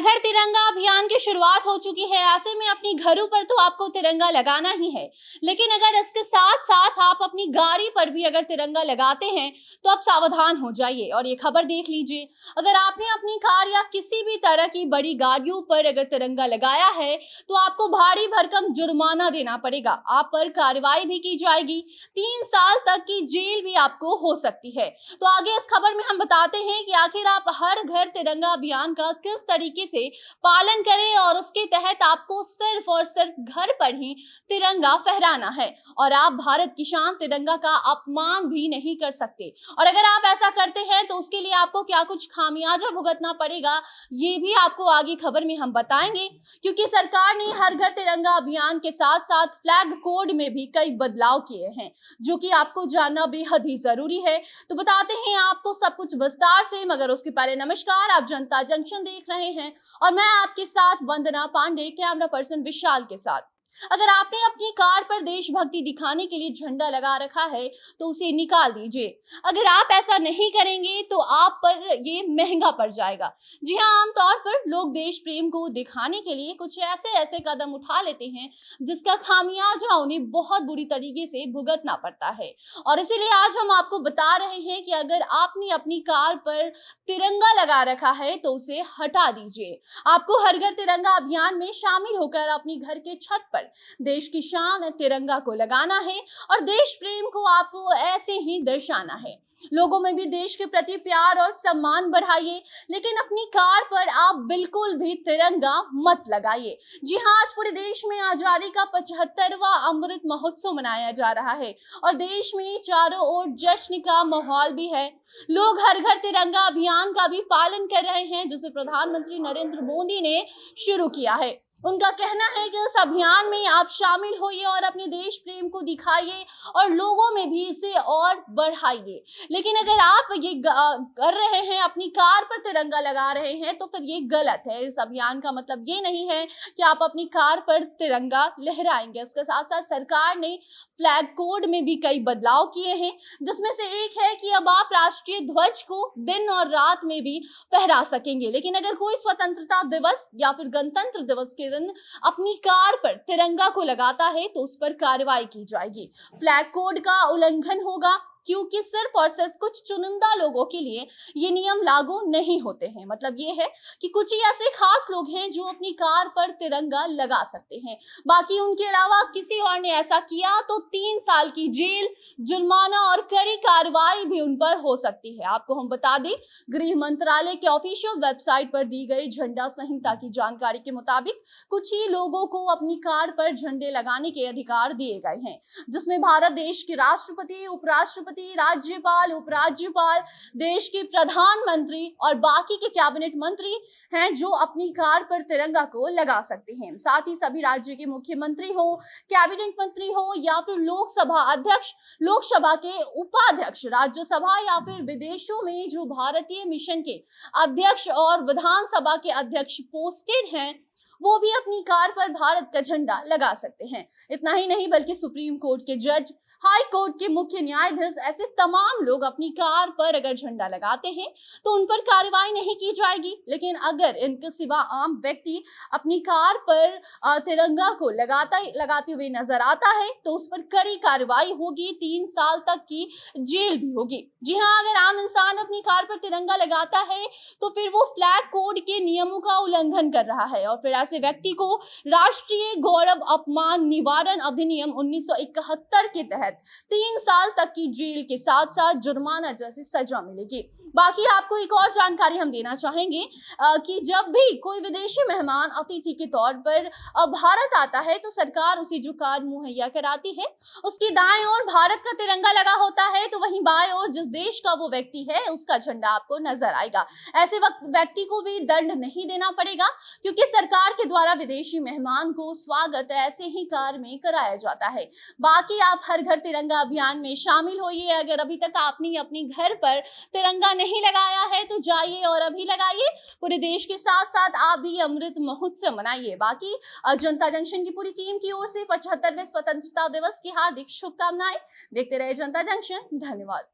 घर तिरंगा अभियान की शुरुआत हो चुकी है। ऐसे में अपनी घरों पर तो आपको तिरंगा लगाना ही है, लेकिन अगर इसके साथ साथ आप अपनी गाड़ी पर भी अगर तिरंगा लगाते हैं तो आप सावधान हो जाइए और ये खबर देख लीजिए। अगर आपने अपनी कार या किसी भी तरह की बड़ी गाड़ियों पर अगर तिरंगा लगाया है तो आपको भारी भरकम जुर्माना देना पड़ेगा। आप पर कार्रवाई भी की जाएगी, 3 साल तक की जेल भी आपको हो सकती है। तो आगे इस खबर में हम बताते हैं कि आखिर आप हर घर तिरंगा अभियान का किस तरीके से पालन करें और उसके तहत आपको सिर्फ और सिर्फ घर पर ही तिरंगा फहराना है और आप भारत की शान तिरंगा का अपमान भी नहीं कर सकते। और अगर आप ऐसा करते हैं तो उसके लिए आपको क्या कुछ खामियाजा भुगतना पड़ेगा, ये भी आपको आगे खबर में हम बताएंगे, क्योंकि सरकार ने हर घर तिरंगा अभियान के साथ साथ फ्लैग कोड में भी कई बदलाव किए हैं, जो कि आपको जानना बेहद ही जरूरी है। तो बताते हैं आपको सब कुछ विस्तार से, मगर उसके पहले नमस्कार, आप जनता जंक्शन देख रहे हैं और मैं आपके साथ वंदना पांडे, कैमरा पर्सन विशाल के साथ। अगर आपने अपनी कार पर देशभक्ति दिखाने के लिए झंडा लगा रखा है तो उसे निकाल दीजिए। अगर आप ऐसा नहीं करेंगे तो आप पर ये महंगा पड़ जाएगा। जी हाँ, आमतौर पर लोग देश प्रेम को दिखाने के लिए कुछ ऐसे कदम उठा लेते हैं जिसका खामियाजा उन्हें बहुत बुरी तरीके से भुगतना पड़ता है। और इसीलिए आज हम आपको बता रहे हैं कि अगर आपने अपनी कार पर तिरंगा लगा रखा है तो उसे हटा दीजिए। आपको हर घर तिरंगा अभियान में शामिल होकर अपनी घर के छत पर देश की शान तिरंगा को लगाना है और देश प्रेम को आपको ऐसे ही दर्शाना है। लोगों में भी देश के प्रति प्यार और सम्मान बढ़ाइए, लेकिन अपनी कार पर आप बिल्कुल भी तिरंगा मत लगाइए। जी हाँ, आज पूरे देश में आजादी का 75वां अमृत महोत्सव मनाया जा रहा है और देश में चारों ओर जश्न का माहौल भी है। लोग हर घर तिरंगा अभियान का भी पालन कर रहे हैं, जिसे प्रधानमंत्री नरेंद्र मोदी ने शुरू किया है। उनका कहना है कि इस अभियान में आप शामिल होइए और अपने देश प्रेम को दिखाइए और लोगों में भी इसे और बढ़ाइए। लेकिन अगर आप ये कर रहे हैं, अपनी कार पर तिरंगा लगा रहे हैं, तो फिर ये गलत है। इस अभियान का मतलब ये नहीं है कि आप अपनी कार पर तिरंगा लहराएंगे। इसके साथ साथ सरकार ने फ्लैग कोड में भी कई बदलाव किए हैं, जिसमें से एक है कि अब आप राष्ट्रीय ध्वज को दिन और रात में भी फहरा सकेंगे। लेकिन अगर कोई स्वतंत्रता दिवस या फिर गणतंत्र दिवस के दिन अपनी कार पर तिरंगा को लगाता है तो उस पर कार्रवाई की जाएगी। फ्लैग कोड का उल्लंघन होगा, क्योंकि सिर्फ और सिर्फ कुछ चुनिंदा लोगों के लिए ये नियम लागू नहीं होते हैं। मतलब ये है कि कुछ ही ऐसे खास लोग हैं जो अपनी कार पर तिरंगा लगा सकते हैं, बाकी उनके अलावा किसी और ने ऐसा किया तो 3 साल की जेल, जुर्माना और कड़ी कार्रवाई भी उन पर हो सकती है। आपको हम बता दें, गृह मंत्रालय के ऑफिशियल वेबसाइट पर दी गई झंडा संहिता की जानकारी के मुताबिक कुछ ही लोगों को अपनी कार पर झंडे लगाने के अधिकार दिए गए हैं, जिसमें भारत देश के राष्ट्रपति, उपराष्ट्रपति, राज्यपाल, उपराज्यपाल, देश के प्रधानमंत्री और बाकी के कैबिनेट मंत्री हैं जो अपनी कार पर तिरंगा को लगा सकते हैं। साथ ही सभी राज्य के मुख्यमंत्री हो, कैबिनेट मंत्री हो या फिर लोकसभा अध्यक्ष, लोकसभा के उपाध्यक्ष, राज्यसभा या फिर विदेशों में जो भारतीय मिशन के अध्यक्ष और विधानसभा के अध्यक्ष पोस्टेड हैं, वो भी अपनी कार पर भारत का झंडा लगा सकते हैं। इतना ही नहीं बल्कि सुप्रीम कोर्ट के जज, हाई कोर्ट के मुख्य न्यायाधीश, ऐसे तमाम लोग अपनी कार पर अगर झंडा लगाते हैं तो उन पर कार्रवाई नहीं की जाएगी। लेकिन अगर इनके सिवा आम व्यक्ति अपनी कार पर तिरंगा को लगाते हुए नजर आता है तो उस पर कड़ी कार्रवाई होगी, 3 साल तक की जेल भी होगी। जी हाँ, अगर आम इंसान अपनी कार पर तिरंगा लगाता है तो फिर वो फ्लैग कोड के नियमों का उल्लंघन कर रहा है और फिर ऐसे व्यक्ति को राष्ट्रीय गौरव अपमान निवारण अधिनियम 1971 के तहत 3 साल तक की जेल के साथ साथ जुर्माना जैसी सजा मिलेगी। बाकी आपको एक और जानकारी हम देना चाहेंगे कि जब भी कोई विदेशी मेहमान अतिथि के तौर पर भारत आता है तो सरकार उसे जो कार मुहैया कराती है, उसकी दाएं ओर भारत का तिरंगा लगा होता है, तो वहीं बाएं ओर जिस देश का वो व्यक्ति है उसका झंडा आपको नजर आएगा। ऐसे व्यक्ति को भी दंड नहीं देना पड़ेगा, क्योंकि सरकार के द्वारा विदेशी मेहमान को स्वागत ऐसे ही कार में कराया जाता है। बाकी आप हर घर तिरंगा अभियान में शामिल होइए। अगर अभी तक आपने अपने घर पर तिरंगा नहीं लगाया है तो जाइए और अभी लगाइए। पूरे देश के साथ साथ आप भी अमृत महोत्सव मनाइए। बाकी जनता जंक्शन की पूरी टीम की ओर से 75वें स्वतंत्रता दिवस की हार्दिक शुभकामनाएं। देखते रहे जनता जंक्शन। धन्यवाद।